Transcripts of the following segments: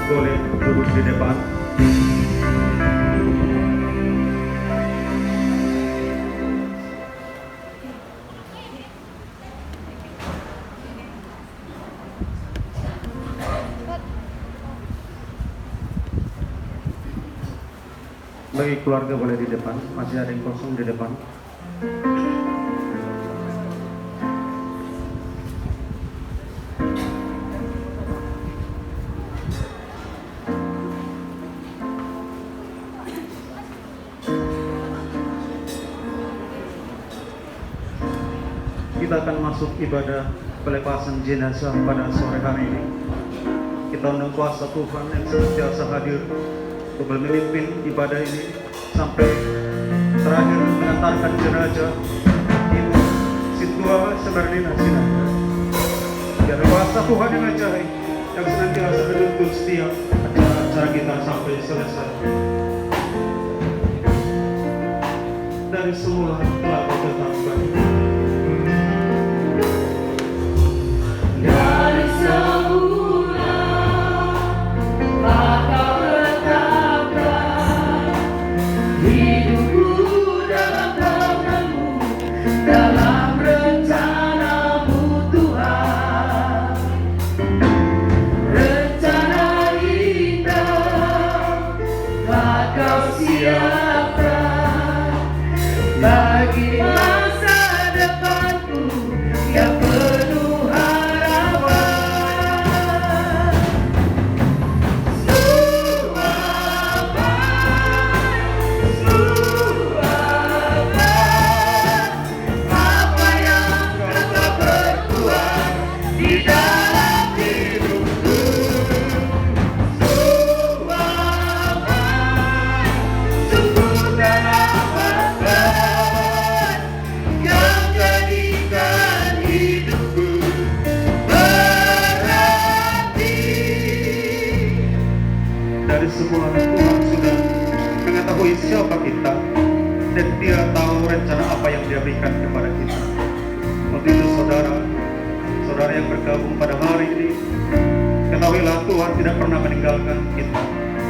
boleh duduk di depan. Bagi keluarga boleh di depan, masih ada yang kosong di depan. Kita akan masuk ibadah pelepasan jenazah pada sore hari ini. Kita undang kuasa Tuhan yang senantiasa hadir untuk memimpin ibadah ini sampai terakhir mengantarkan jenazah Ibu Situa Semerdina Sinanda. Biar kuasa Tuhan yang ajaib yang senantiasa menuntun setiap acara kita sampai selesai. Dari semula telah kau tetapkan. Dari semula maka tetapkan hidupku dalam tanganmu, dalam rencanamu Tuhan. Rencana indah telah kau siapkan bagi masa depanku yang penuh harapan. Apa yang kau perbuat di dalam hidupku, sungguh terlambat yang jadikan hidupku berarti. Dari semula Tuhan sudah mengetahui siapa kita dan Dia tahu rencana apa yang Dia berikan kepada kita. Untuk itu saudara yang bergabung pada hari ini, ketahuilah Tuhan tidak pernah meninggalkan kita,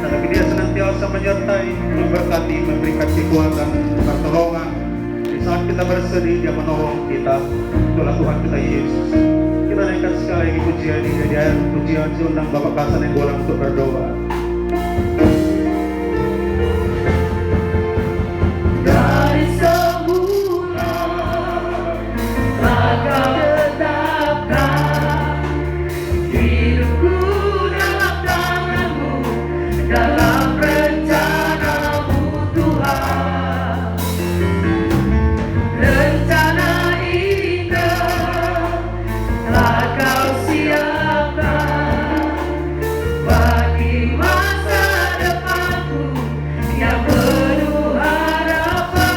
tetapi Dia senantiasa menyertai, memberkati, memberikan kekuatan, pertolongan. Di saat kita bersedih, Dia menolong kita. Itulah Tuhan kita Yesus. Kita naikkan sekali lagi pujian ini. Di akhir pujian undang Bapak Kasan yang bolang untuk berdoa. Dari semula maka tetapkan hidupku dalam tanganmu, dalam rencanamu Tuhan. Rencana indah telah kau siapkan bagi masa depanku yang penuh harapan.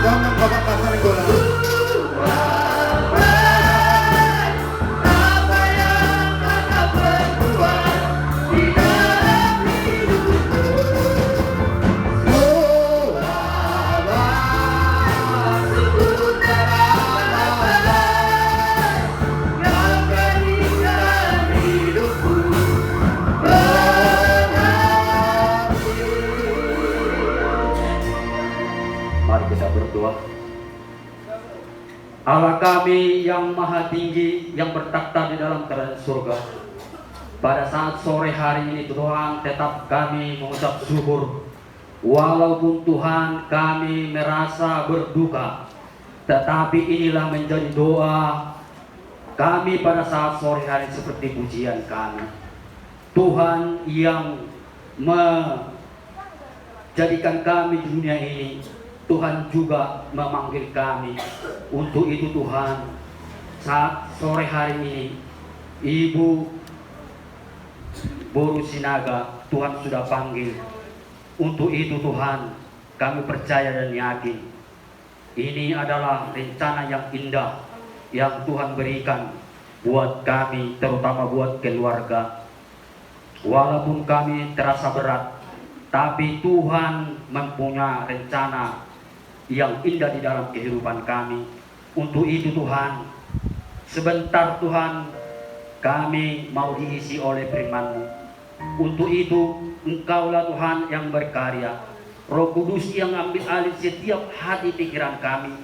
Jangan Bapak Kasan yang bolang. Apa yang kau perbuat di dalam hidupku, sungguh terlambat yang jadikan hidupku berarti. Mari kita berdoa. Allah kami yang maha tinggi, yang bertakhta di dalam kerajaan surga, pada saat sore hari ini Tuhan tetap kami mengucap syukur. Walaupun Tuhan kami merasa berduka, tetapi inilah menjadi doa kami pada saat sore hari seperti pujian kami. Tuhan yang menjadikan kami di dunia ini, Tuhan juga memanggil kami. Untuk itu Tuhan, saat sore hari ini Ibu Boru Sinaga Tuhan sudah panggil. Untuk itu Tuhan, kami percaya dan yakin ini adalah rencana yang indah yang Tuhan berikan buat kami, terutama buat keluarga. Walaupun kami terasa berat, tapi Tuhan mempunyai rencana yang indah di dalam kehidupan kami. Untuk itu Tuhan, sebentar Tuhan kami mau diisi oleh firman-Mu. Untuk itu Engkaulah Tuhan yang berkarya. Roh Kudus yang ambil alih setiap hati pikiran kami.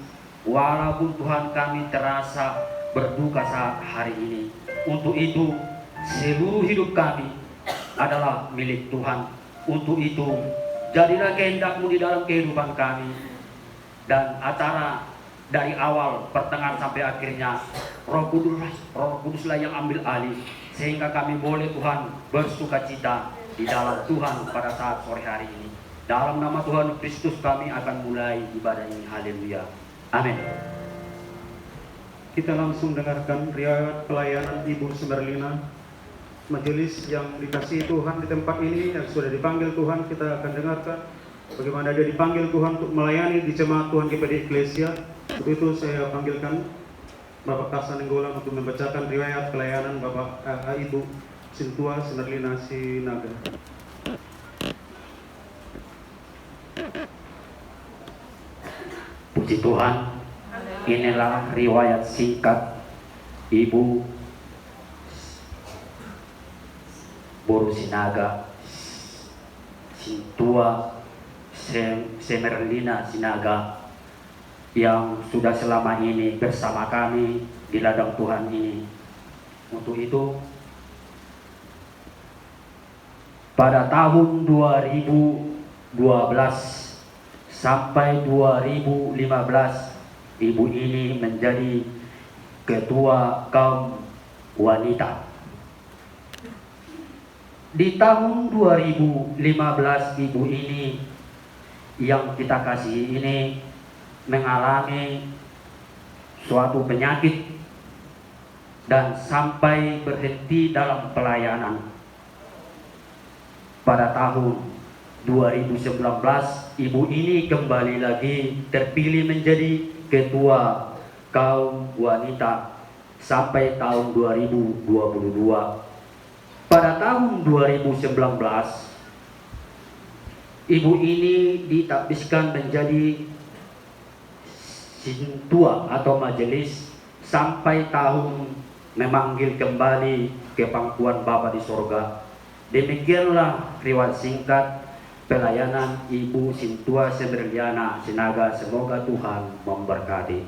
Walaupun Tuhan kami terasa berduka saat hari ini. Untuk itu seluruh hidup kami adalah milik Tuhan. Untuk itu jadilah kehendak-Mu di dalam kehidupan kami. Dan acara dari awal, pertengahan sampai akhirnya Roh Kuduslah yang ambil alih. Sehingga kami boleh Tuhan bersukacita di dalam Tuhan pada saat sore hari ini. Dalam nama Tuhan Kristus kami akan mulai ibadah ini. Haleluya. Amin. Kita langsung dengarkan riwayat pelayanan Ibu Semerlina. Majelis yang dikasihi Tuhan di tempat ini yang sudah dipanggil Tuhan, kita akan dengarkan bagaimana dia dipanggil Tuhan untuk melayani di jemaat Tuhan GPD Eklesia. Untuk itu saya panggilkan Bapak Kasan Nenggolan untuk membacakan riwayat pelayanan Ibu Sintua Semerlina Sinaga. Puji Tuhan, inilah riwayat singkat Ibu Boru Sinaga Sintua Semerlina Sinaga yang sudah selama ini bersama kami di ladang Tuhan ini. Untuk itu, pada tahun 2012 sampai 2015 Ibu ini menjadi ketua kaum wanita. Di tahun 2015 Ibu ini yang kita kasihi ini mengalami suatu penyakit dan sampai berhenti dalam pelayanan. Pada tahun 2019 Ibu ini kembali lagi terpilih menjadi ketua kaum wanita sampai tahun 2022. Pada tahun 2019 Ibu ini ditabiskan menjadi sintua atau majelis sampai tahun memanggil kembali ke pangkuan Bapa di sorga. Demikianlah riwayat singkat pelayanan Ibu Sintua Semerlina Sinaga. Semoga Tuhan memberkati.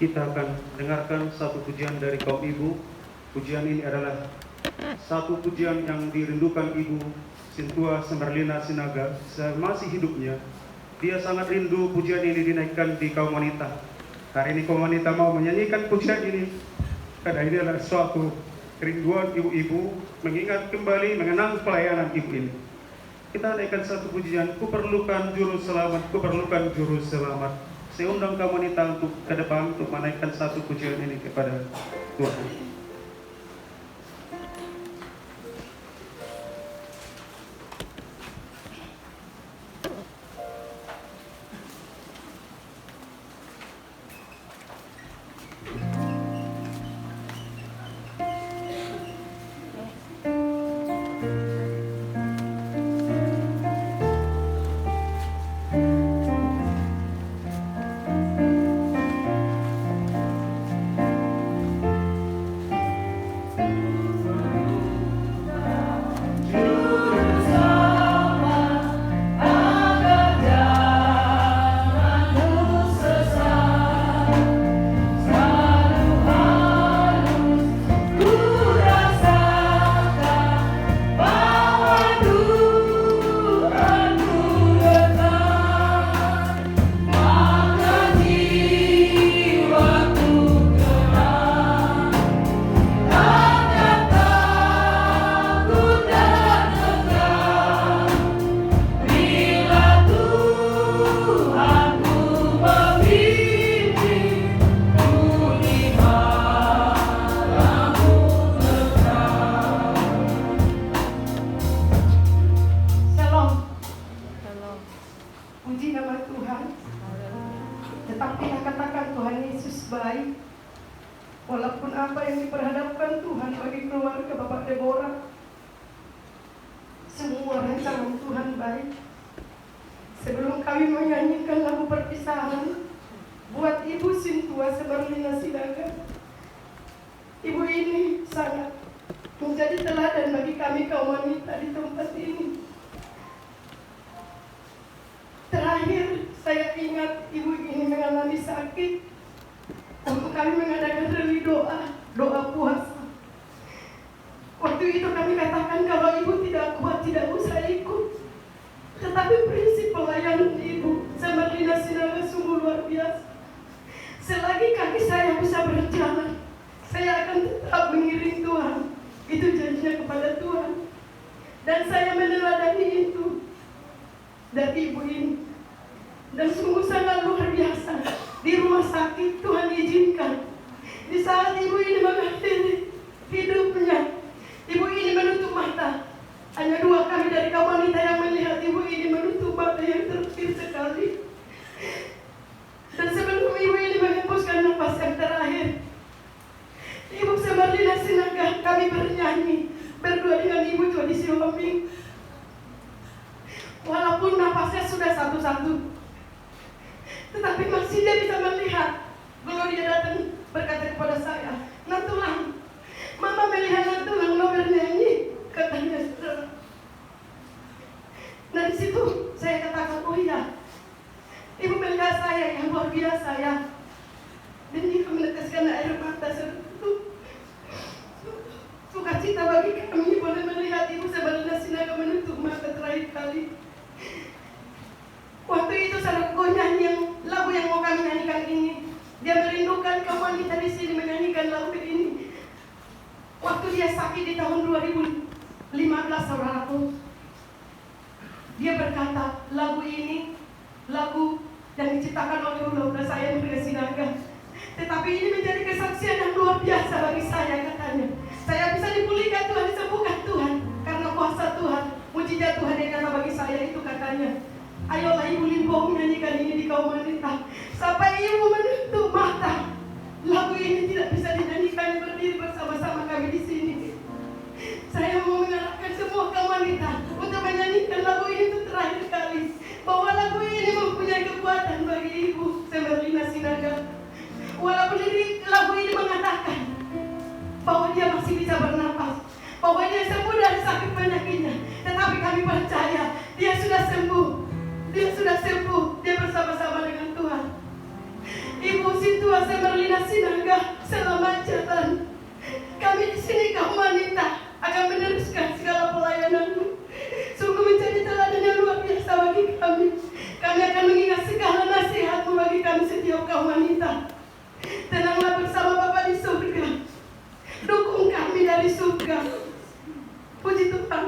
Kita akan dengarkan satu pujian dari kaum ibu. Pujian ini adalah satu pujian yang dirindukan Ibu Sintua Semerlina Sinaga masih hidupnya. Dia sangat rindu pujian ini dinaikkan di kaum wanita. Hari ini kaum wanita mau menyanyikan pujian ini karena ini adalah suatu kerinduan ibu-ibu mengingat kembali mengenang pelayanan ibu ini. Kita naikkan satu pujian, ku perlukan juru selamat, ku perlukan juru selamat. Saya undang kaum wanita untuk ke depan untuk menaikkan satu pujian ini kepada Tuhan. Walaupun apa yang diperhadapkan Tuhan bagi keluarga Bapak Deborah, semua rancangan Tuhan baik. Sebelum kami menyanyikan lagu perpisahan, buat Ibu Sintua Semerlina Sinaga. Ibu ini sangat menjadi teladan bagi kami kaum wanita di tempat ini. Terakhir saya ingat ibu ini mengalami sakit. Waktu kami mengadakan reli doa puasa. Waktu itu kami katakan kalau ibu tidak kuat tidak usah ikut. Tetapi prinsip pelayanan ibu Semerlina Sinaga sungguh luar biasa. Selagi kaki saya bisa berjalan, saya akan tetap mengiring Tuhan. Itu janjinya kepada Tuhan. Dan saya meneladani itu dari ibu ini. Dan sungguh sangat luar biasa. Di rumah sakit Tuhan izinkan. Di saat ibu ini mengakhiri hidupnya, ibu ini menutup mata. Hanya 2 kami dari kaum wanita yang melihat ibu ini menutup mata yang terkir sekali. Dan sebelum ibu ini menghembuskan nafas yang terakhir, Ibu Semerlina Sinaga kami bernyanyi berdua dengan Ibu Jodi Sihombing. Walaupun nafasnya sudah satu-satu, tetapi masih dia bisa melihat. Gloria datang berkata kepada saya, "Nantulang, Mama melihat Nantulang lo bernyanyi," katanya saudara. Dari situ saya katakan, "Oh iya, Ibu melihat saya yang luar biasa ya." Dan dia meneteskan air mata itu sukacita bagi kami boleh melihat Ibu Semerlina Sinaga menutup mata terakhir kali. Waktu itu saudara nyanyi yang lagu yang mau kami nyanyikan ini. Dia merindukan kaum wanita di sini menyanyikan lagu ini. Waktu dia sakit di tahun 2015 saudaraku, dia berkata lagu ini lagu yang diciptakan oleh ulah saya Maria Sinaga. Tetapi ini menjadi kesaksian yang luar biasa bagi saya, katanya. Saya bisa dipulihkan Tuhan, disembuhkan Tuhan karena kuasa Tuhan, mujizat Tuhan yang nyata bagi saya itu, katanya. Ayolah Ibu Limpo menyanyikan ini di kaum wanita sampai Ibu menutup mata. Lagu ini tidak bisa dinyanyikan berdiri bersama-sama kami di sini. Saya mau mengarahkan semua kaum wanita untuk menyanyikan lagu ini untuk terakhir kali, bahwa lagu ini mempunyai kekuatan bagi Ibu Semerlina Sinaga. Walaupun lagu ini mengatakan bahwa dia masih bisa bernapas, bahwa dia sembuh dari sakit penyakitnya, tetapi kami percaya dia sudah sembuh. Dia sudah sembuh, dia bersama-sama dengan Tuhan. Ibu Sintua Semerlina Sinaga, selamat jalan. Kami di sini kaum wanita akan meneruskan segala pelayananmu. Sungguh menjadi teladan yang luar biasa bagi kami. Kami akan mengingat segala nasihatmu bagi kami setiap kaum wanita. Tenanglah bersama Bapa di surga. Dukung kami dari surga. Puji Tuhan.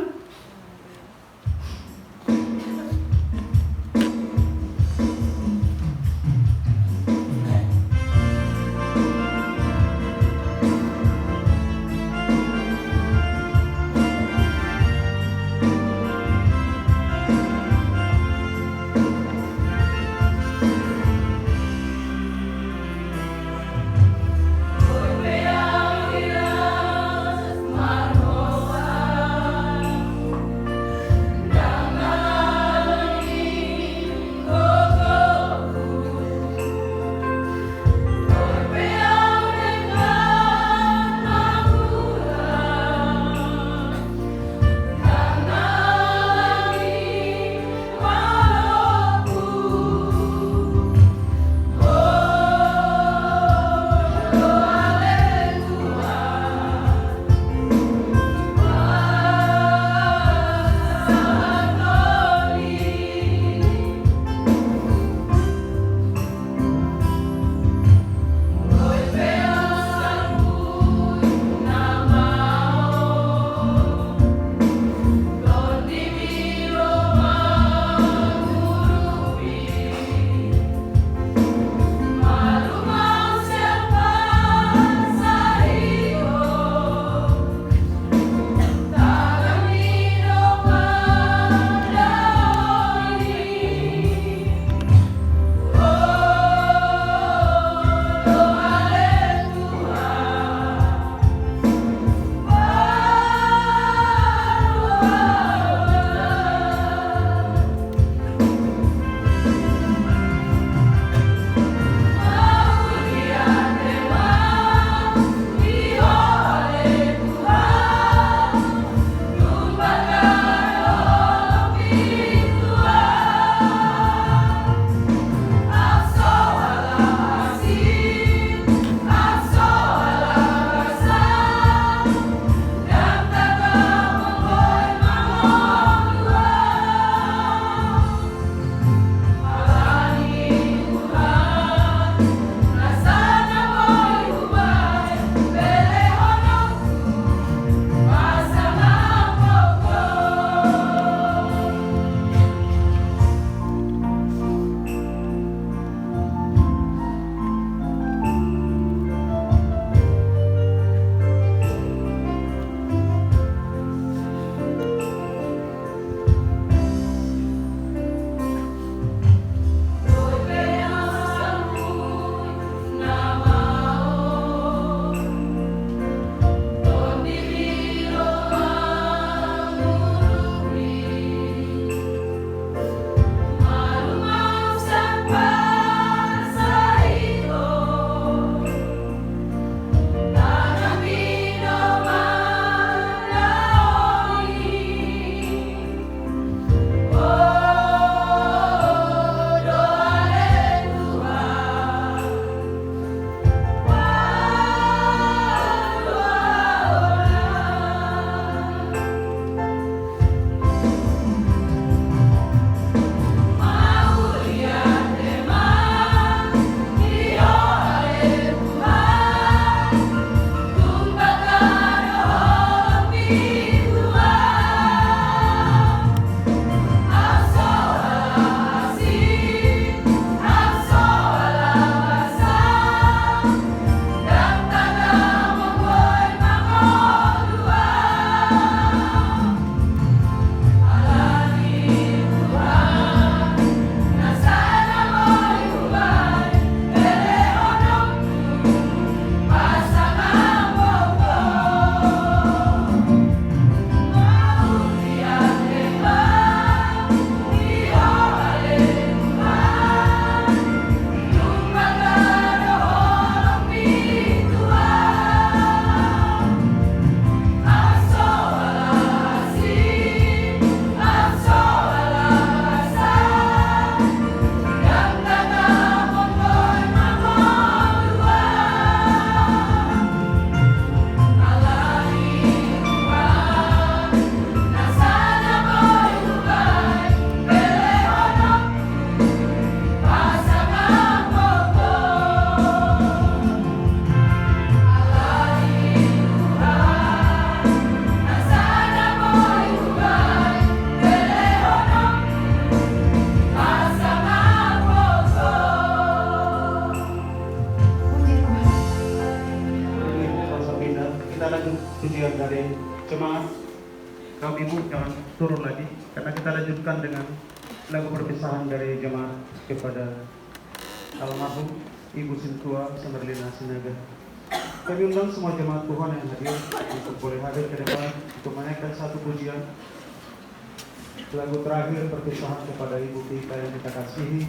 Kaum ibu jangan turun lagi, karena kita lanjutkan dengan lagu perpisahan dari jemaat kepada almarhum Ibu Sintua Samerlina Sinaga. Kami undang semua jemaat Tuhan yang hadir untuk boleh hadir ke depan untuk menaikkan satu pujian lagu terakhir perpisahan kepada Ibu kita yang kita kasihi.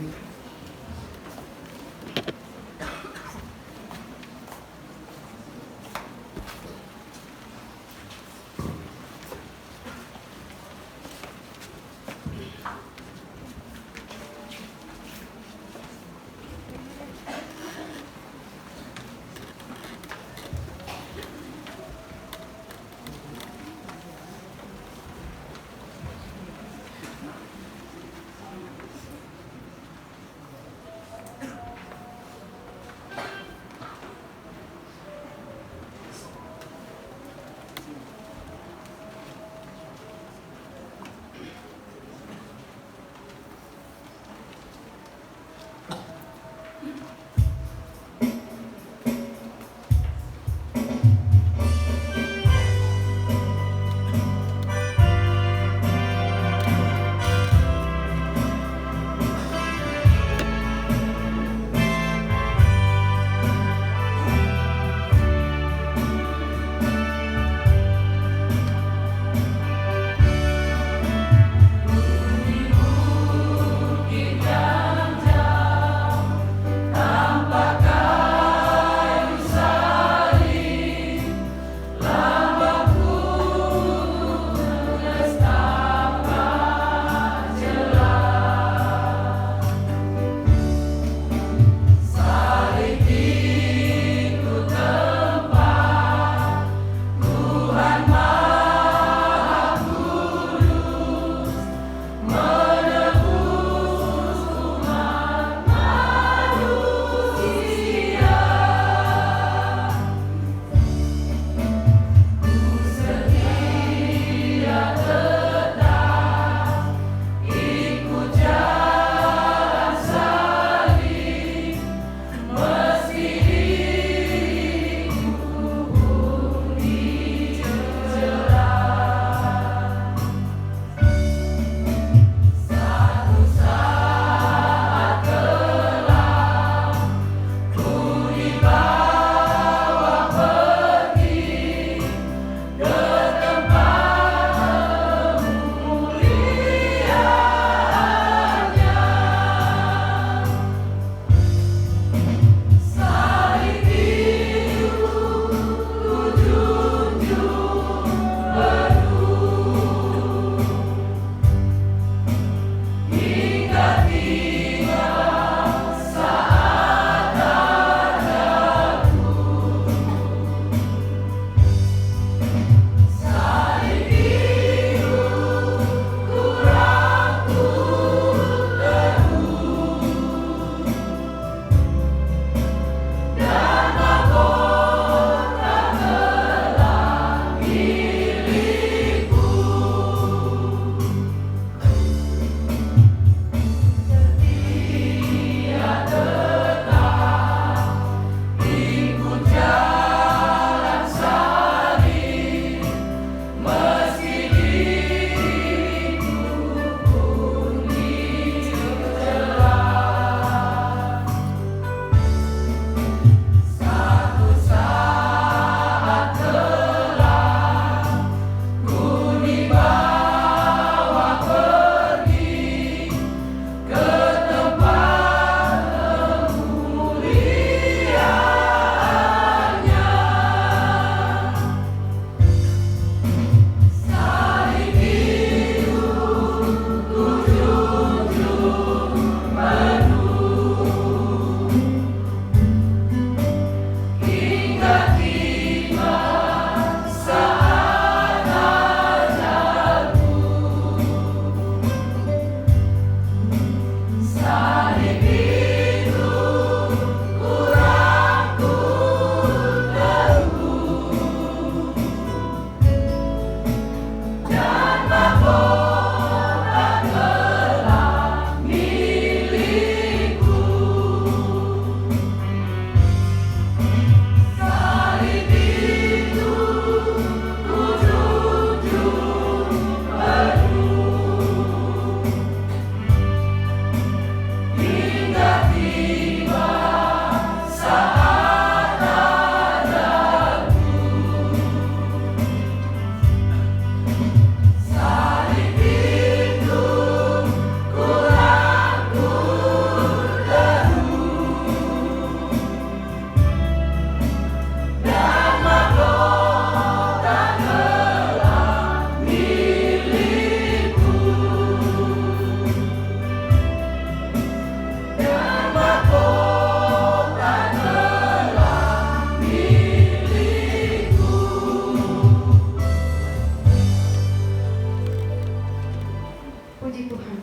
Puji Tuhan.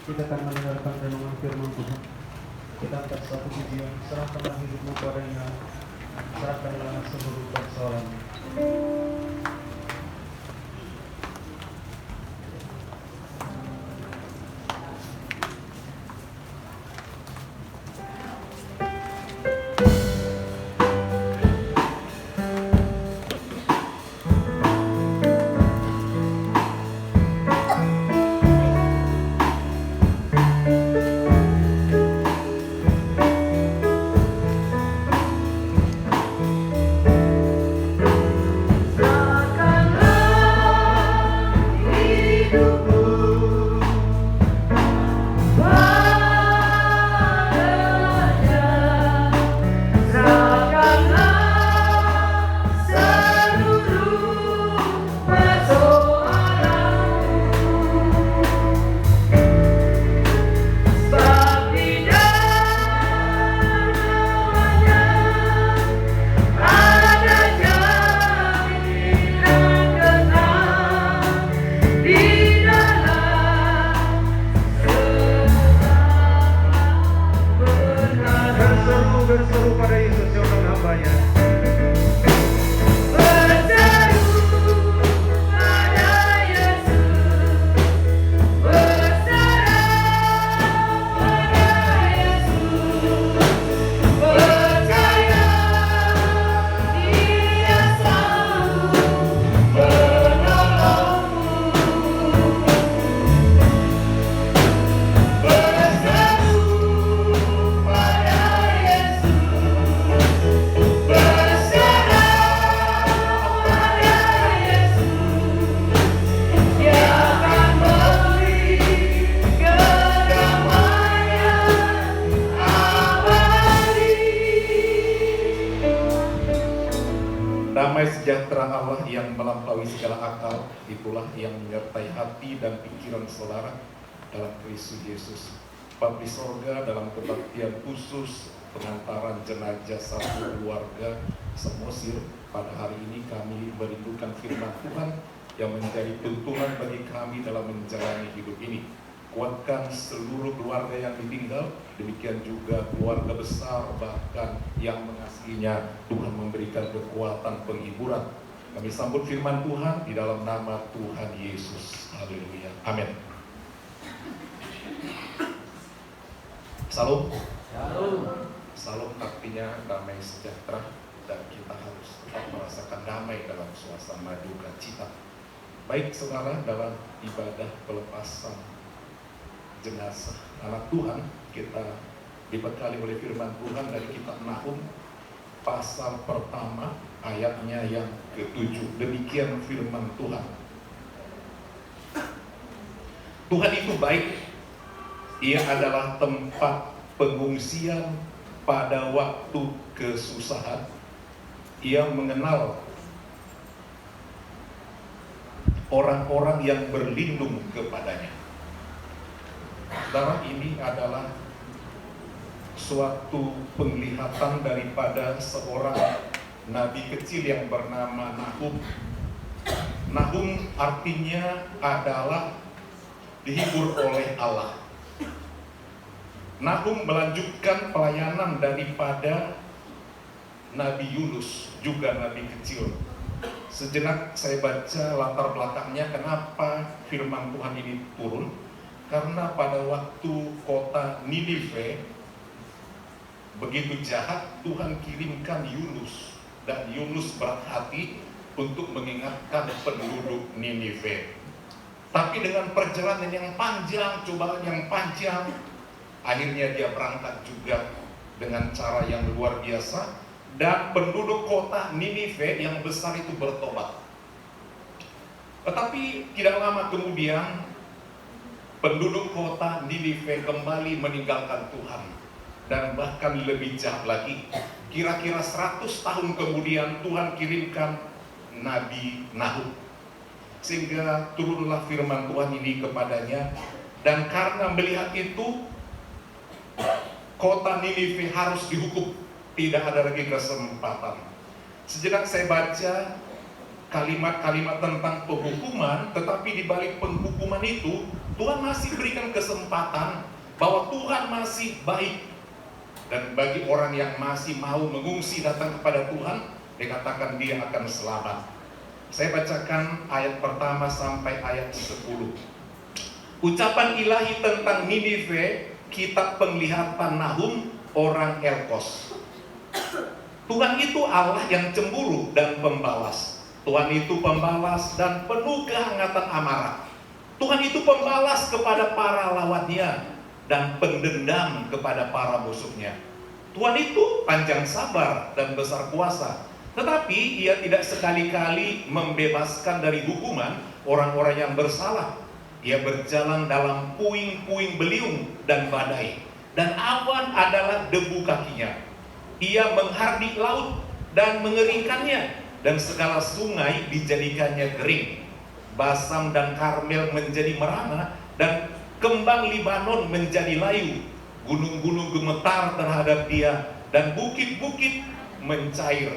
Kita akan mendengarkan renungan firman Tuhan. Kita angkat satu pujian, serahkanlah hidupmu padanya, serahkanlah seluruh persoalanmu. Berseru pada Yesus yang hambanya. Damai sejahtera Allah yang melampaui segala akal, itulah yang menyertai hati dan pikiran saudara dalam Kristus Yesus. Bapa di sorga, dalam kebaktian khusus pengantaran jenazah satu keluarga Samosir, pada hari ini kami merindukan firman Tuhan yang menjadi tuntunan bagi kami dalam menjalani hidup ini. Kuatkan seluruh keluarga yang ditinggal, demikian juga keluarga besar bahkan yang mengasihinya. Tuhan memberikan kekuatan penghiburan. Kami sambut firman Tuhan di dalam nama Tuhan Yesus. Haleluya. Amin. Salam. Salam artinya damai sejahtera, dan kita harus tetap merasakan damai dalam suasana duka cita. Baik saudara, dalam ibadah pelepasan jenazah anak Tuhan, kita dibekali oleh firman Tuhan dari kitab Nahum pasal pertama ayatnya yang ke-7. Demikian firman Tuhan. Tuhan itu baik. Ia adalah tempat pengungsian pada waktu kesusahan. Ia mengenal orang-orang yang berlindung kepadanya. Saudara, ini adalah suatu penglihatan daripada seorang nabi kecil yang bernama Nahum. Nahum artinya adalah dihibur oleh Allah. Nahum melanjutkan pelayanan daripada Nabi Yunus, juga nabi kecil. Sejenak saya baca latar belakangnya kenapa firman Tuhan ini turun. Karena pada waktu kota Ninive begitu jahat, Tuhan kirimkan Yunus, dan Yunus berat hati untuk mengingatkan penduduk Ninive. Tapi dengan perjalanan yang panjang, cobaan yang panjang, akhirnya dia berangkat juga dengan cara yang luar biasa, dan penduduk kota Ninive yang besar itu bertobat. Tetapi tidak lama kemudian penduduk kota Ninive kembali meninggalkan Tuhan. Dan bahkan lebih jahat lagi, kira-kira 100 tahun kemudian Tuhan kirimkan Nabi Nahum, sehingga turunlah firman Tuhan ini kepadanya. Dan karena melihat itu, kota Ninive harus dihukum tidak ada lagi kesempatan. Sejenak saya baca kalimat-kalimat tentang penghukuman, tetapi di balik penghukuman itu Tuhan masih berikan kesempatan bahwa Tuhan masih baik. Dan bagi orang yang masih mau mengungsi datang kepada Tuhan, dikatakan dia akan selamat. Saya bacakan ayat pertama sampai ayat 10. Ucapan ilahi tentang Ninive, kitab penglihatan Nahum, orang Elkos. Tuhan itu Allah yang cemburu dan pembalas. Tuhan itu pembalas dan penuh kehangatan amarah. Tuhan itu pembalas kepada para lawannya dan pendendam kepada para musuhnya. Tuhan itu panjang sabar dan besar kuasa, tetapi ia tidak sekali-kali membebaskan dari hukuman orang-orang yang bersalah. Ia berjalan dalam puing-puing beliung dan badai, dan awan adalah debu kakinya. Ia menghardik laut dan mengeringkannya, dan segala sungai dijadikannya kering. Basam dan Karmel menjadi merana, dan kembang Libanon menjadi layu. Gunung-gunung gemetar terhadap dia, dan bukit-bukit mencair.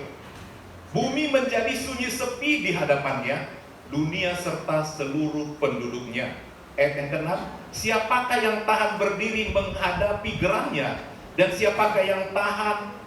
Bumi menjadi sunyi sepi di hadapannya, dunia serta seluruh penduduknya. Ayat yang ke-6, siapakah yang tahan berdiri menghadapi geramnya, dan siapakah yang tahan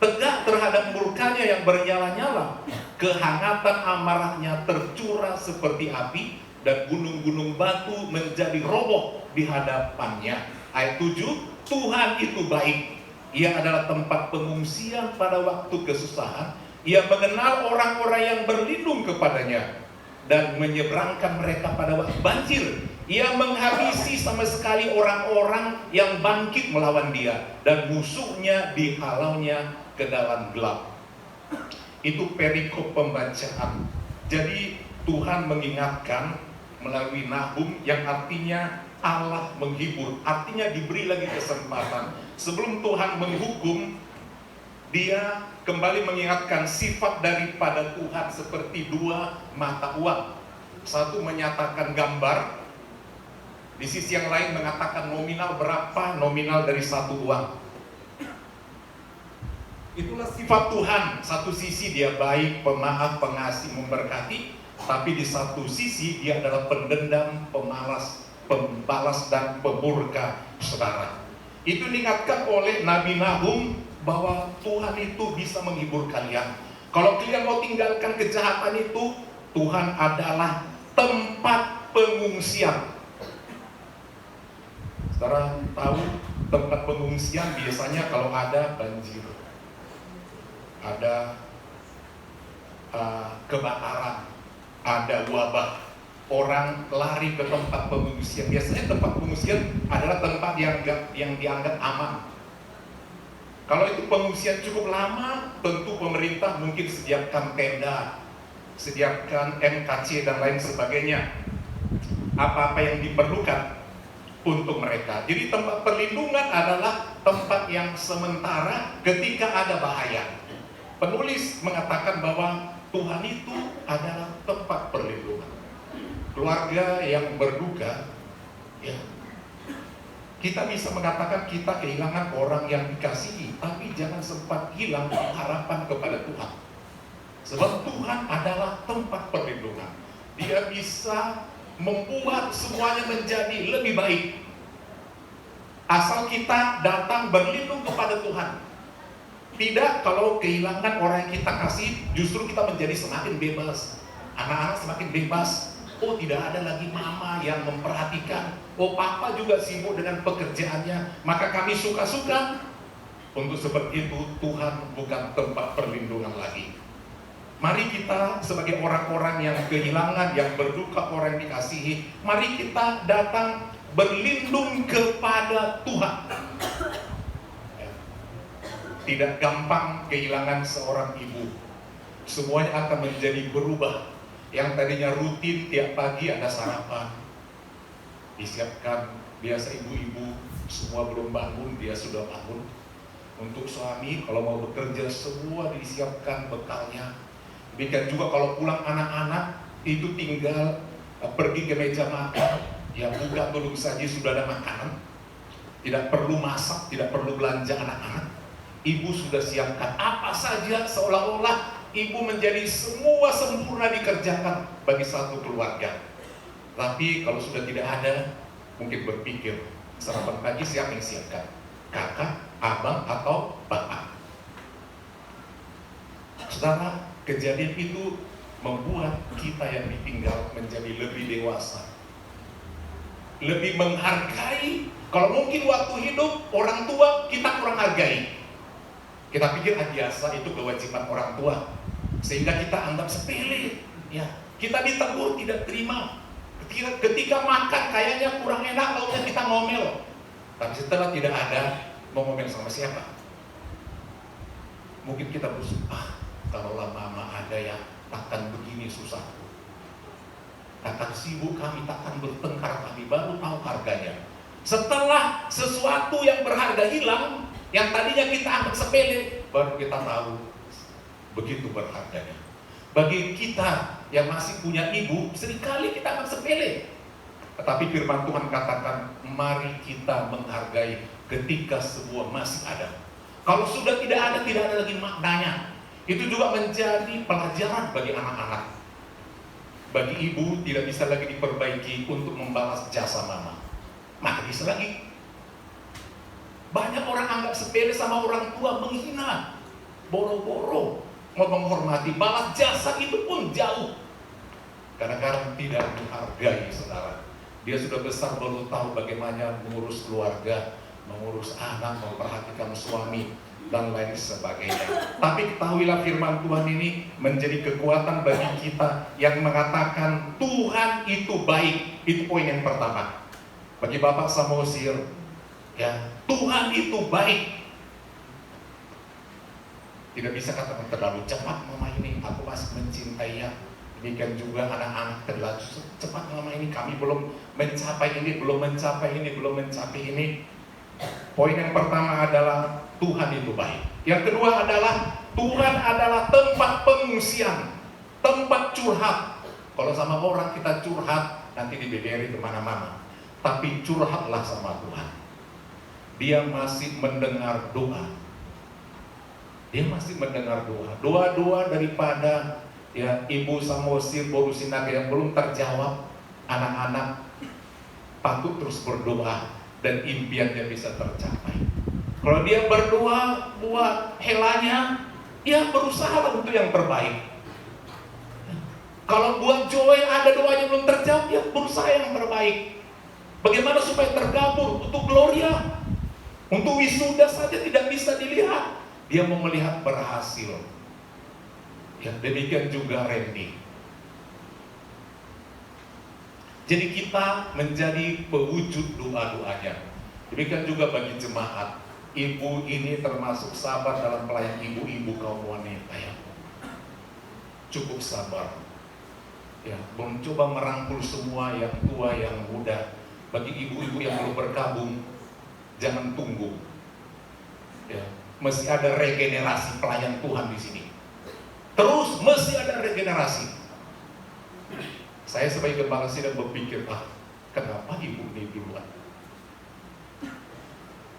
tegak terhadap murkanya yang bernyala-nyala? Kehangatan amarahnya tercurah seperti api, dan gunung-gunung batu menjadi roboh di hadapannya. Ayat 7, Tuhan itu baik. Ia adalah tempat pengungsian pada waktu kesusahan. Ia mengenal orang-orang yang berlindung kepadanya dan menyeberangkan mereka pada waktu banjir. Ia menghabisi sama sekali orang-orang yang bangkit melawan dia, dan musuhnya dihalaunya ke dalam gelap. Itu perikop pembacaan. Jadi Tuhan mengingatkan melalui Nahum, yang artinya Allah menghibur, artinya diberi lagi kesempatan. Sebelum Tuhan menghukum, dia kembali mengingatkan sifat daripada Tuhan seperti dua mata uang. Satu menyatakan gambar, di sisi yang lain mengatakan nominal berapa, nominal dari satu uang. Itulah sifat Tuhan. Satu sisi dia baik, pemaaf, pengasih, memberkati, tapi di satu sisi dia adalah pendendam, pemalas, pembalas dan pemurka, saudara. Itu diingatkan oleh Nabi Nahum bahwa Tuhan itu bisa menghibur kalian. Kalau kalian mau tinggalkan kejahatan itu, Tuhan adalah tempat pengungsian. Saudara tahu tempat pengungsian biasanya kalau ada banjir, ada kebakaran, ada wabah, orang lari ke tempat pengungsian. Biasanya tempat pengungsian adalah tempat yang dianggap aman. Kalau itu pengungsian cukup lama, tentu pemerintah mungkin sediakan tenda, sediakan MKC dan lain sebagainya. Apa-apa yang diperlukan untuk mereka. Jadi tempat perlindungan adalah tempat yang sementara ketika ada bahaya. Penulis mengatakan bahwa Tuhan itu adalah tempat perlindungan. Keluarga yang berduka, ya, kita bisa mengatakan kita kehilangan orang yang dikasihi, tapi jangan sempat hilang harapan kepada Tuhan. Sebab Tuhan adalah tempat perlindungan. Dia bisa membuat semuanya menjadi lebih baik, asal kita datang berlindung kepada Tuhan. Tidak kalau kehilangan orang yang kita kasih, justru kita menjadi semakin bebas. Anak-anak semakin bebas. Oh, tidak ada lagi mama yang memperhatikan. Oh, papa juga sibuk dengan pekerjaannya. Maka kami suka-suka. Untuk seperti itu, Tuhan bukan tempat perlindungan lagi. Mari kita sebagai orang-orang yang kehilangan, yang berduka, orang yang dikasihi, mari kita datang berlindung kepada Tuhan. Tidak gampang kehilangan seorang ibu. Semuanya akan menjadi berubah. Yang tadinya rutin tiap pagi ada sarapan, disiapkan. Biasa ibu-ibu semua belum bangun, dia sudah bangun. Untuk suami kalau mau bekerja semua disiapkan bekalnya. Demikian juga kalau pulang anak-anak itu tinggal pergi ke meja makan, ya buka tulung saja sudah ada makanan. Tidak perlu masak, tidak perlu belanja anak-anak. Ibu sudah siapkan apa saja, seolah-olah ibu menjadi semua sempurna dikerjakan bagi satu keluarga. Tapi kalau sudah tidak ada, mungkin berpikir, sarapan pagi siapa yang siapkan? Kakak, abang, atau bapak? Saudara, kejadian itu membuat kita yang ditinggal menjadi lebih dewasa, lebih menghargai. Kalau mungkin waktu hidup orang tua kita kurang hargai, kita pikir biasa itu kewajiban orang tua, sehingga kita anggap sepele. Ya, kita ditegur tidak terima. Ketika makan kayaknya kurang enak, lauknya kita ngomel. Tapi setelah tidak ada, mau ngomel sama siapa? Mungkin kita bersumpah, kalau mama ada yang takkan begini susahku, takkan sibuk kami, takkan bertengkar kami, baru tahu harganya. Setelah sesuatu yang berharga hilang, yang tadinya kita anggap sepele, baru kita tahu begitu berharganya. Bagi kita yang masih punya ibu, seringkali kita anggap sepele. Tetapi firman Tuhan katakan, mari kita menghargai ketika semua masih ada. Kalau sudah tidak ada lagi maknanya. Itu juga menjadi pelajaran bagi anak-anak. Bagi ibu tidak bisa lagi diperbaiki untuk membalas jasa mama. Maka bisa lagi. Banyak orang anggap sepele sama orang tua, menghina, boro-boro mau menghormati, balas jasa itu pun jauh. Kadang-kadang tidak menghargai saudara. Dia sudah besar baru tahu bagaimana mengurus keluarga, mengurus anak, memperhatikan suami, dan lain sebagainya. Tapi ketahuilah firman Tuhan ini menjadi kekuatan bagi kita yang mengatakan Tuhan itu baik. Itu poin yang pertama. Bagi Bapak Samosir, ya, Tuhan itu baik. Tidak bisa katakan terlalu cepat mama ini, aku masih mencintai ya. Demikian juga anak-anak terlalu cepat mama ini, kami belum mencapai ini, belum mencapai ini, belum mencapai ini. Poin yang pertama adalah Tuhan itu baik. Yang kedua adalah Tuhan adalah tempat pengungsian, tempat curhat. Kalau sama orang kita curhat, nanti dibederi kemana-mana. Tapi curhatlah sama Tuhan. Dia masih mendengar doa. Dia masih mendengar doa. Doa-doa daripada ya Ibu Samosir Borusinaga yang belum terjawab, anak-anak patut terus berdoa dan impiannya bisa tercapai. Kalau dia berdoa buat helanya, ya berusaha untuk yang terbaik. Kalau buat Joy ada doanya belum terjawab, ya berusaha yang terbaik. Bagaimana supaya tergabung untuk Gloria? Untuk wisuda saja tidak bisa dilihat. Dia mau melihat berhasil. Ya, demikian juga Randy. Jadi kita menjadi pewujud doa-doanya. Demikian juga bagi jemaat. Ibu ini termasuk sabar dalam pelayan ibu-ibu kaum wanita ya. Cukup sabar. Ya, mencoba merangkul semua yang tua, yang muda. Bagi ibu-ibu yang belum berkabung, jangan tunggu. Ya, mesti ada regenerasi pelayan Tuhan di sini. Terus mesti ada regenerasi. Saya sebagai gembala sidang berpikir, kenapa ibu ini duluan?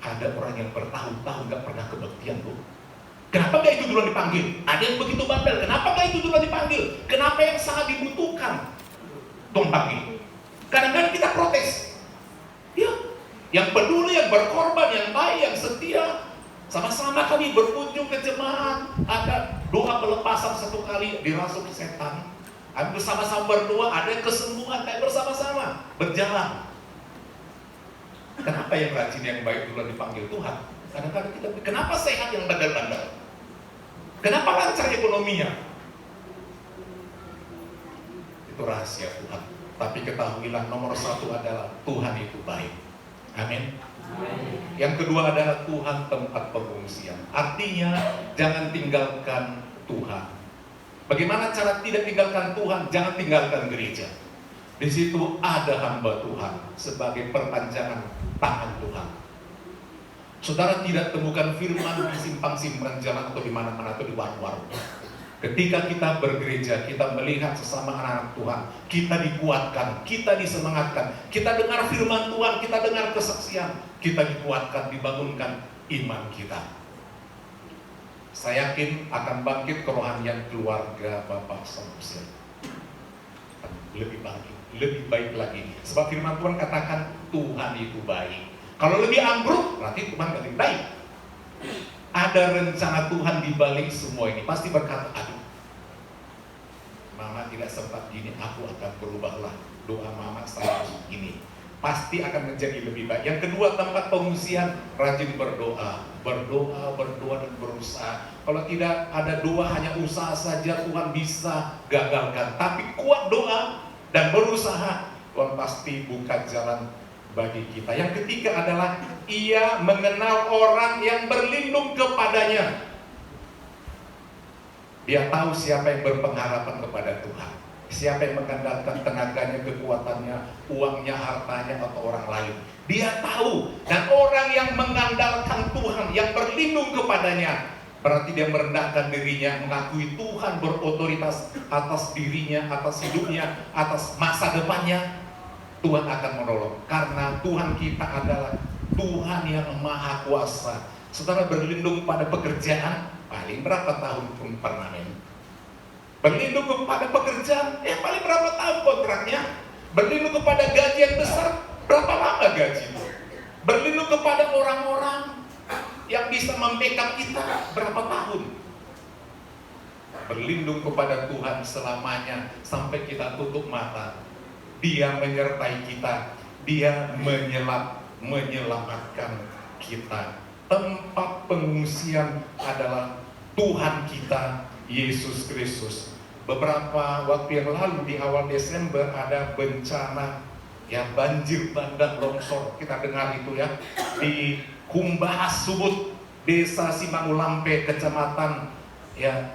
Ada orang yang bertahun-tahun gak pernah kebaktian, Bu. Kenapa gak itu duluan dipanggil? Ada yang begitu bandel, kenapa gak itu duluan dipanggil? Kenapa yang sangat dibutuhkan dong panggil? Kadang-kadang kita protes. Ya, yang peduli, yang berkorban, yang baik, yang setia. Sama-sama kami berkunjung ke jemaat, ada doa pelepasan satu kali dirasuk setan. Kami bersama-sama berdoa, ada kesembuhan, kayak bersama-sama berjalan. Kenapa yang rajin, yang baik dulu dipanggil Tuhan? Kadang-kadang kita, kenapa sehat yang bandel-bandel? Kenapa lancar ekonominya? Itu rahasia Tuhan. Tapi ketahuilah nomor satu adalah Tuhan itu baik. Amin. Yang kedua adalah Tuhan tempat pengungsian. Artinya jangan tinggalkan Tuhan. Bagaimana cara tidak tinggalkan Tuhan? Jangan tinggalkan gereja. Di situ ada hamba Tuhan sebagai perpanjangan tangan Tuhan. Saudara tidak temukan firman di simpang-simpang jalan atau di mana-mana atau di warung-warung. Ketika kita bergereja, kita melihat sesama anak-anak Tuhan, kita dikuatkan, kita disemangatkan, kita dengar firman Tuhan, kita dengar kesaksian, kita dikuatkan, dibangunkan iman kita. Saya yakin akan bangkit kerohanian keluarga Bapak Samuel. Lebih baik lagi. Sebab firman Tuhan katakan Tuhan itu baik. Kalau lebih ambruk, berarti Tuhan lebih baik. Ada rencana Tuhan di balik semua ini. Pasti berkata, aduh, Mama tidak sempat gini, aku akan berubahlah. Doa Mama saya ini pasti akan menjadi lebih baik. Yang kedua, tempat pengungsian, rajin berdoa. Berdoa dan berusaha. Kalau tidak ada doa, hanya usaha saja, Tuhan bisa gagalkan. Tapi kuat doa dan berusaha, Tuhan pasti buka jalan bagi kita. Yang ketiga adalah ia mengenal orang yang berlindung kepadanya. Dia tahu siapa yang berpengharapan kepada Tuhan, siapa yang mengandalkan tenaganya, kekuatannya, uangnya, hartanya, atau orang lain. Dia tahu. Dan orang yang mengandalkan Tuhan, yang berlindung kepadanya, berarti dia merendahkan dirinya, mengakui Tuhan berotoritas atas dirinya, atas hidupnya, atas masa depannya. Tuhan akan menolong. Karena Tuhan kita adalah Tuhan yang Maha Kuasa. Saudara berlindung pada pekerjaan, paling berapa tahun pun pernah men. Berlindung kepada pekerjaan, paling berapa tahun kontraknya. Berlindung kepada gaji yang besar, berapa lama gaji. Berlindung kepada orang-orang yang bisa membackup kita, berapa tahun. Berlindung kepada Tuhan selamanya sampai kita tutup mata. Dia menyertai kita, dia menyelamatkan kita. Tempat pengungsian adalah Tuhan kita, Yesus Kristus. Beberapa waktu yang lalu di awal Desember ada bencana banjir bandang longsor. Kita dengar itu ya di Kumbahas Subut, Desa Simangulampe, Kecamatan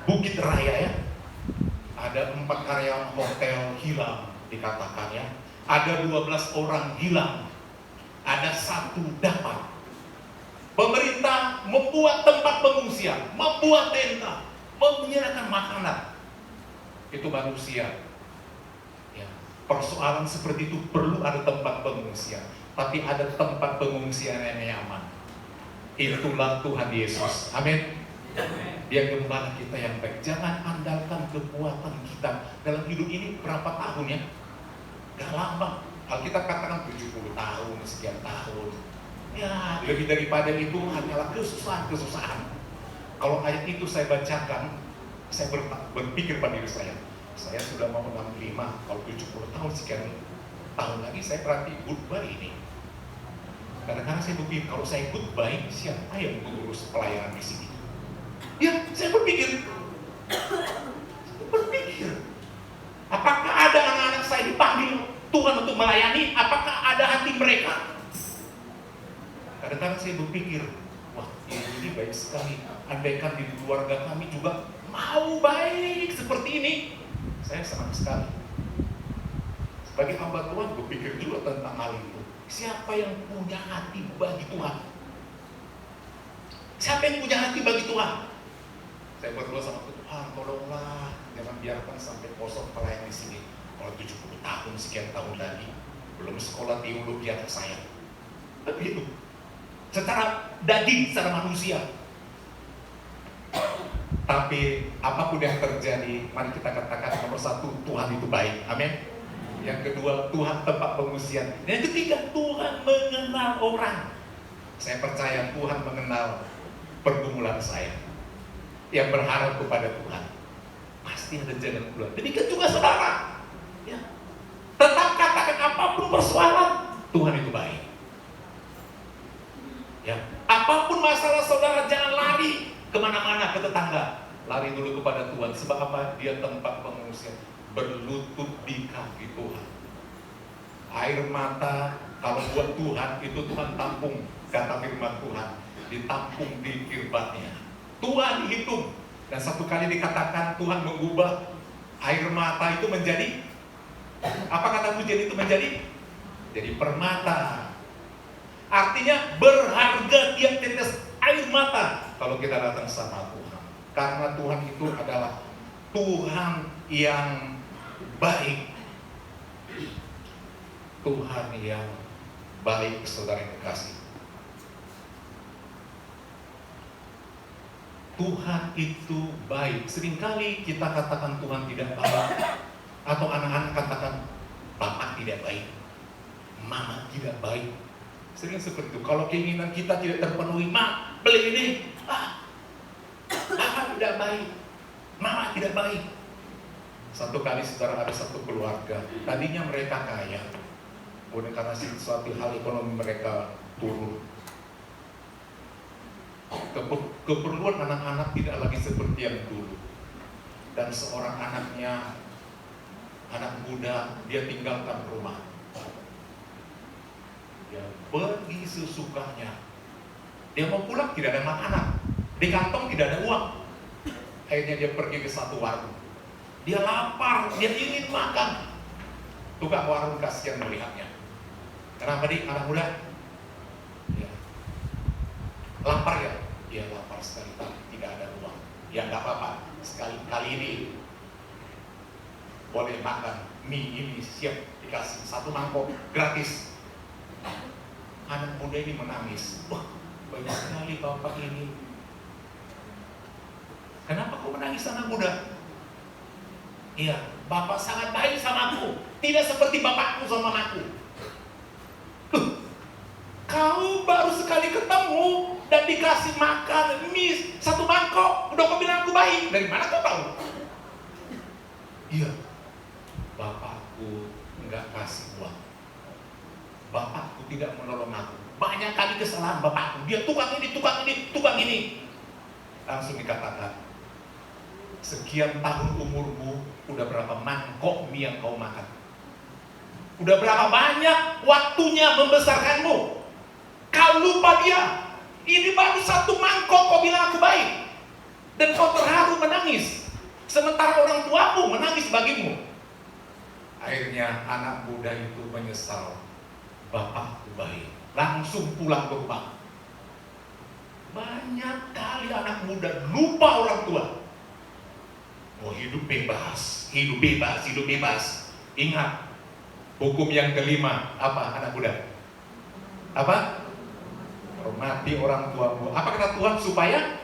Bukit Raya ya. Ada 4 karyawan hotel hilang dikatakan ya. Ada 12 orang hilang. Ada 1 dapat. Pemerintah membuat tempat pengungsian, membuat tenda, menyediakan makanan. Itu manusia. Ya. Persoalan seperti itu perlu ada tempat pengungsian. Tapi ada tempat pengungsian yang nyaman. Itulah Tuhan Yesus. Amin. Dia gembala kita yang baik. Jangan andalkan kekuatan kita dalam hidup ini. Berapa tahun ya? Gak lama. Alkitab katakan 70 tahun, sekian tahun. Ya, lebih daripada itu hanyalah kesusahan-kesusahan. Kalau ayat itu saya bacakan, saya berpikir pada diri saya sudah mau 65, kalau 70 tahun sekian tahun lagi saya berarti goodbye ini. Kadang-kadang saya berpikir, kalau saya goodbye, siapa yang mengurus pelayanan di sini? Ya, saya berpikir, apakah ada anak-anak saya dipanggil Tuhan untuk melayani? Apakah ada hati mereka? Kadang-kadang saya berpikir, wah ini baik sekali. Andaikan di keluarga kami juga mau baik seperti ini, saya senang sekali. Sebagai hamba Tuhan berpikir juga tentang hal itu. Siapa yang punya hati bagi Tuhan? Siapa yang punya hati bagi Tuhan? Saya berdoa sama Tuhan, tolonglah jangan biarkan sampai kosong pelayan di sini. Kalau 70 tahun, sekian tahun lagi, belum sekolah teologi anak saya. Begitu. Secara daging, secara manusia. Tapi apapun yang terjadi, mari kita katakan nomor 1, Tuhan itu baik. Amin. Yang kedua, Tuhan tempat pengungsian. Yang ketiga, Tuhan mengenal orang. Saya percaya Tuhan mengenal pergumulan saya. Yang berharap kepada Tuhan, pasti ada jalan keluar. Demikian juga saudara. Ya. Tetap katakan apapun persoalan, Tuhan itu baik. Ya. Apapun masalah saudara, jangan lari kemana-mana ke tetangga. Lari dulu kepada Tuhan. Sebab apa? Dia tempat pengungsian. Berlutut di kaki Tuhan. Air mata kalau buat Tuhan itu Tuhan tampung. Kata firman Tuhan, ditampung di kirbatnya. Tuhan hitung. Dan satu kali dikatakan Tuhan mengubah air mata itu menjadi, apa kata pujian itu menjadi? Jadi permata. Artinya berharga tiap tetes air mata kalau kita datang sama Tuhan. Karena Tuhan itu adalah Tuhan yang baik. Tuhan yang baik, saudara yang kekasih. Tuhan itu baik. Seringkali kita katakan Tuhan tidak baik, atau anak-anak katakan Bapak tidak baik, Mama tidak baik. Sering seperti itu. Kalau keinginan kita tidak terpenuhi, Ma, beli ini, Bapak tidak baik, Mama tidak baik. Satu kali saudara, ada satu keluarga, tadinya mereka kaya, kemudian karena suatu hal ekonomi mereka turun, keperluan anak-anak tidak lagi seperti yang dulu, dan seorang anaknya, anak muda, dia tinggalkan rumah, dia pergi sesukanya, dia mau pulang tidak ada makanan, di kantong tidak ada uang. Akhirnya dia pergi ke satu warung, dia lapar, dia ingin makan. Tukang warung kasihan melihatnya. Kenapa nih anak muda? Ya. Lapar ya? Ya lapar sekali, tapi tidak ada uang. Ya nggak apa-apa, kali ini boleh makan mie ini, siap dikasih 1 mangkok gratis. Anak muda ini menangis. Wah, banyak sekali bapak ini. Kenapa kau menangis anak muda? Iya, bapak sangat baik sama aku, tidak seperti bapakku sama mamaku. Kau baru sekali ketemu dan dikasih makan mie 1 mangkok, udah kau bilang aku baik. Dari mana kau tahu? Iya, bapakku enggak kasih uang, bapakku tidak menolong aku. Banyak kali kesalahan bapakku, dia tukang ini, tukang ini, tukang ini. Langsung dikatakan, sekian tahun umurmu, udah berapa mangkok mie yang kau makan? Udah berapa banyak waktunya membesarkanmu? Kau lupa dia. Ini baru 1 mangkok kau bilang aku baik, dan kau terharu menangis, sementara orang tuamu menangis bagimu. Akhirnya anak muda itu menyesal, bapakku baik, langsung pulang ke rumah. Banyak kali anak muda lupa orang tua. Oh, hidup bebas, hidup bebas, hidup bebas. Ingat, hukum yang kelima, apa anak muda? Apa? Hormati orang tuamu. Apa kata Tuhan? Supaya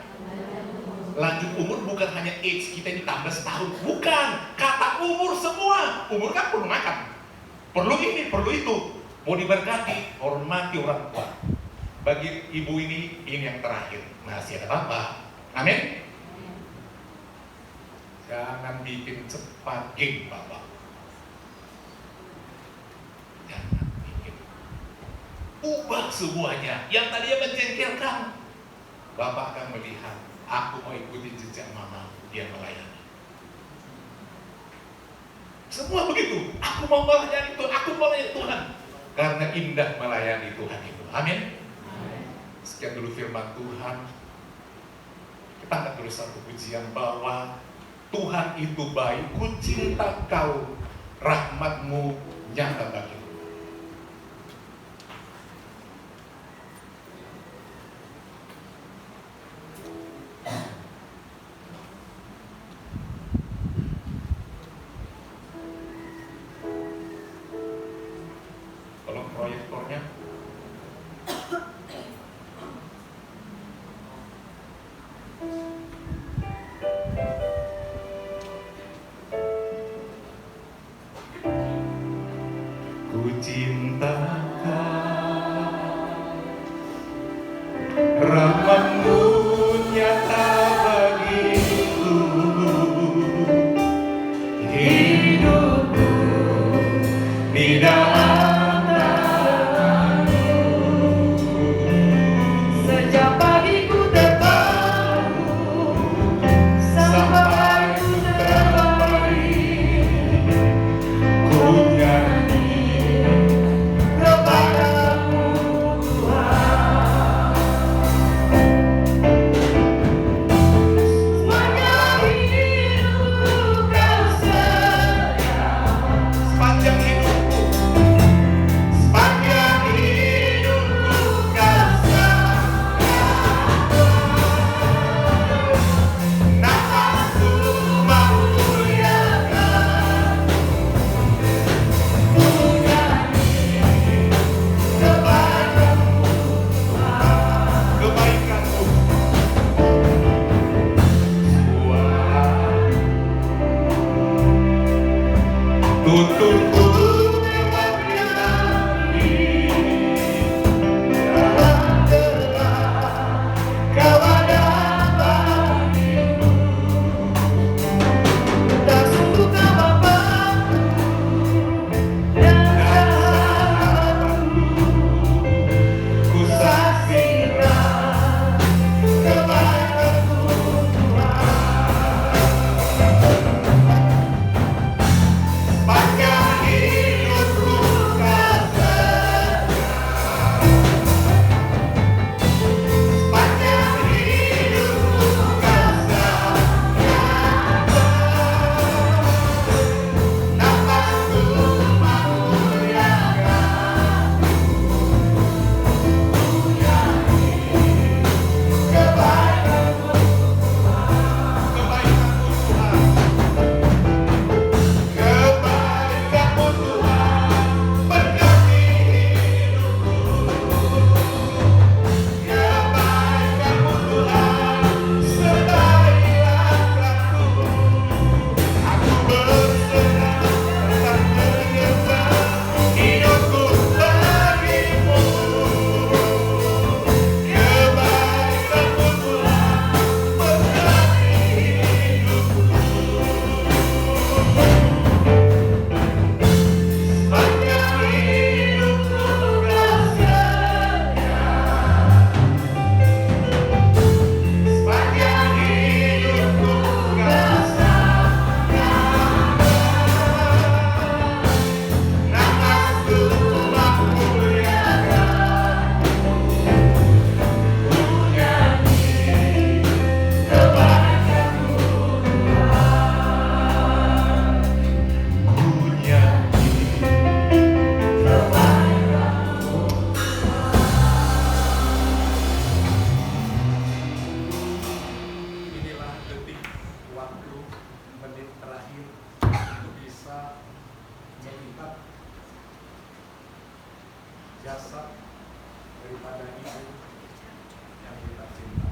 lanjut umur, bukan hanya age kita ini tambah setahun. Bukan, kata umur semua. Umur kan perlu makan, perlu ini, perlu itu. Mau diberkati, hormati orang tua. Bagi ibu ini yang terakhir. Masih ada bapak. Amin. Jangan bikin cepat game bapak. Jangan bikin. Ubah semuanya. Yang tadinya mencengkelkan, bapak akan melihat, aku mau ikuti jejak mama, dia melayani. Semua begitu. Aku mau melayani Tuhan, aku mau melayani Tuhan. Karena indah melayani Tuhan itu. Amin. Sekian dulu firman Tuhan. Kita angkat dulu satu pujian bahwa Tuhan itu baik, ku cinta kau, rahmatmu nyata bagiku. Tolong proyektornya. Ku Tuntunku kau ada bagiku, tak sungguh kau Bapakku dan sahabatku. Ku saksikan kebaikan-Mu Tuhan. Sepanjang hidupku Kau setia. Sepanjang hidupku Kau setia. Nafasku memuliakan-Mu, kebaikan-Mu Tuhan. Kebaikan-Mu Tuhan. Kebaikan-Mu Tuhan berkati hidupku. Kebaikan-Mu Tuhan sertai langkahku. Aku berserah dan menyembah hidupku bagimu. Kebaikan-Mu Tuhan berkati hidupku. Sepanjang hidupku Kau setia. Sepanjang hidupku Kau sayangi. Nafasku memuliakan-Mu, ku nyanyi kebaikan-Mu Tuhan. Ku nyanyi kebaikan-Mu. Inilah detik waktu menit terakhir untuk bisa melihat jasad daripada ibu yang kita cinta.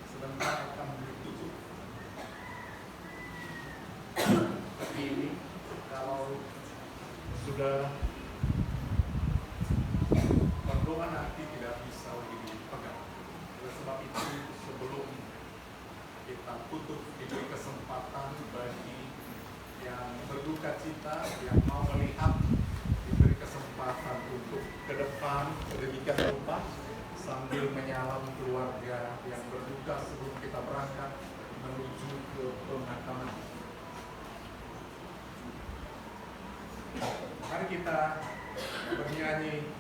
Sebentar akan ditutup. Tapi ini kalau sudah berdoa nanti tidak bisa lagi dipegang. Oleh sebab itu sebelum kita tutup diberi kesempatan bagi yang berduka cita, yang mau melihat, diberi kesempatan untuk ke depan sedemikian rupa sambil menyalam keluarga yang berduka sebelum kita berangkat menuju ke pemakaman. Mari kita bernyanyi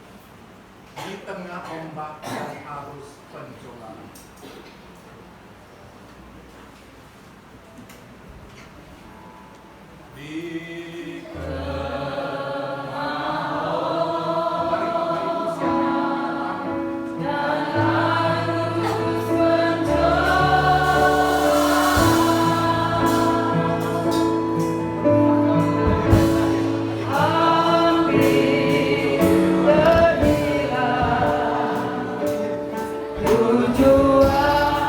di tengah ombak dan arus pencobaan. Di mari Bapak Ibu siapa yang akan Tujuan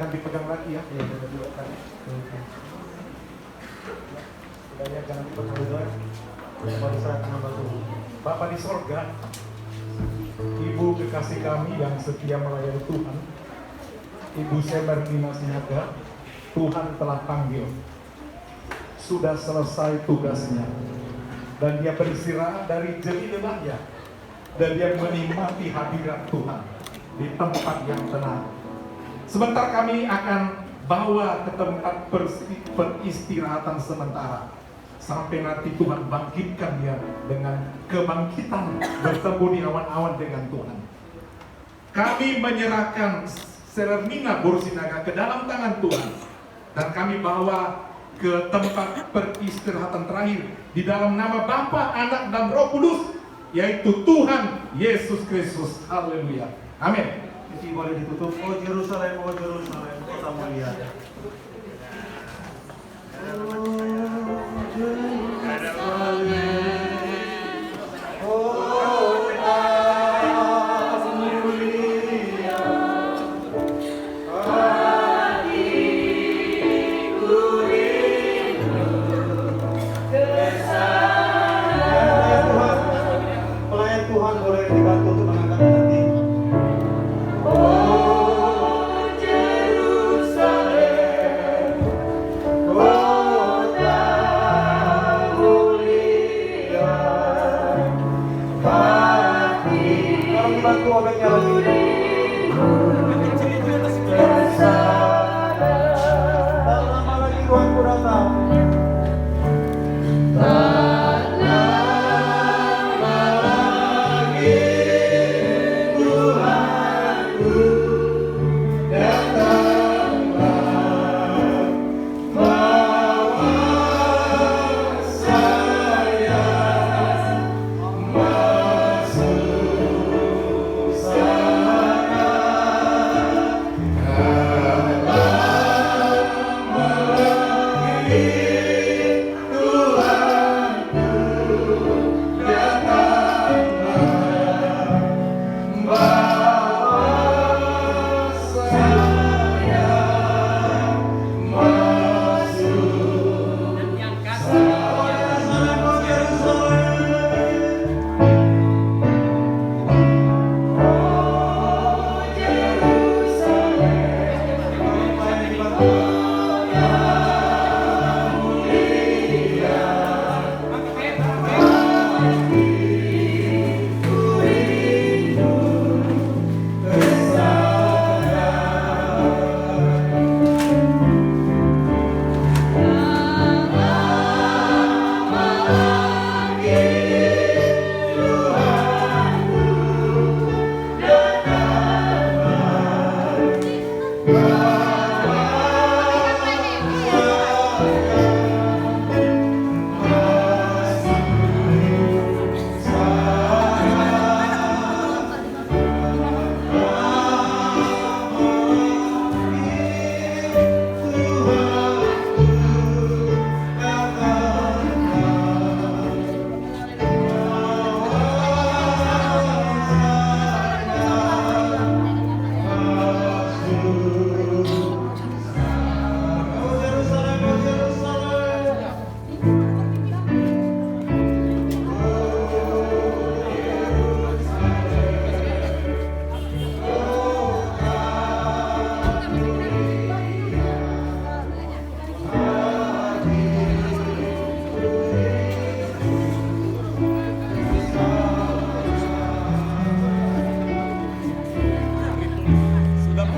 jangan dipegang lagi ya. Budaya jangan dipegang lagi. Bapak di sorga, Ibu kekasih kami yang setia melayani Tuhan, Ibu Semerlina Sinaga, Tuhan telah panggil. Sudah selesai tugasnya. Dan dia beristirahat dari jerih lelahnya. Dan dia menikmati hadirat Tuhan di tempat yang tenang. Sebentar kami akan bawa ke tempat peristirahatan sementara. Sampai nanti Tuhan bangkitkan dia dengan kebangkitan, bertemu di awan-awan dengan Tuhan. Kami menyerahkan Semerlina Borsinaga ke dalam tangan Tuhan. Dan kami bawa ke tempat peristirahatan terakhir di dalam nama Bapa, Anak, dan Roh Kudus, yaitu Tuhan Yesus Kristus. Haleluya. Amin. Isi boleh ditutup. Oh Yerusalem, kota mulia. Pelayan Tuhan boleh dibantu untuk mengangkat hati. Bantu obengnya lagi. Tak lama lagi Tuhanku datang. Tak lama lagi Tuhanku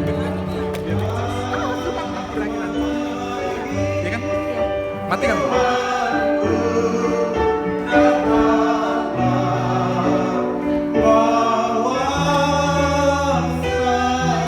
datanglah, bawa saya masuk Mati kan?